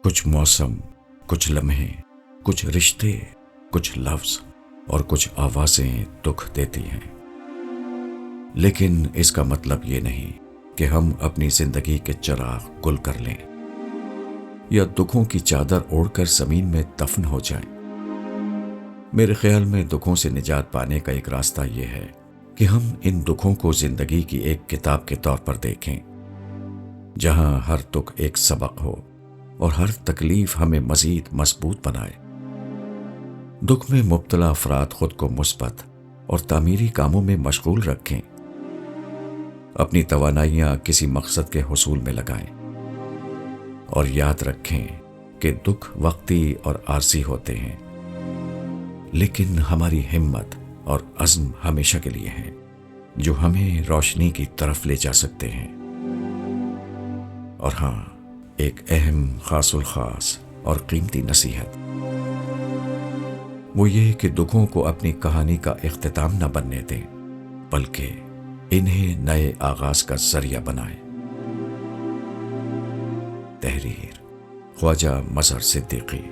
کچھ موسم، کچھ لمحے، کچھ رشتے، کچھ لفظ اور کچھ آوازیں دکھ دیتی ہیں، لیکن اس کا مطلب یہ نہیں کہ ہم اپنی زندگی کے چراغ گل کر لیں یا دکھوں کی چادر اوڑھ کر زمین میں دفن ہو جائیں۔ میرے خیال میں دکھوں سے نجات پانے کا ایک راستہ یہ ہے کہ ہم ان دکھوں کو زندگی کی ایک کتاب کے طور پر دیکھیں، جہاں ہر دکھ ایک سبق ہو اور ہر تکلیف ہمیں مزید مضبوط بنائے۔ دکھ میں مبتلا افراد خود کو مثبت اور تعمیری کاموں میں مشغول رکھیں، اپنی توانائیاں کسی مقصد کے حصول میں لگائیں، اور یاد رکھیں کہ دکھ وقتی اور عارضی ہوتے ہیں، لیکن ہماری ہمت اور عزم ہمیشہ کے لیے ہیں، جو ہمیں روشنی کی طرف لے جا سکتے ہیں۔ اور ہاں، ایک اہم، خاص الخاص اور قیمتی نصیحت، وہ یہ کہ دکھوں کو اپنی کہانی کا اختتام نہ بننے دیں، بلکہ انہیں نئے آغاز کا ذریعہ بنائیں۔ تحریر خواجہ مظہر صدیقی۔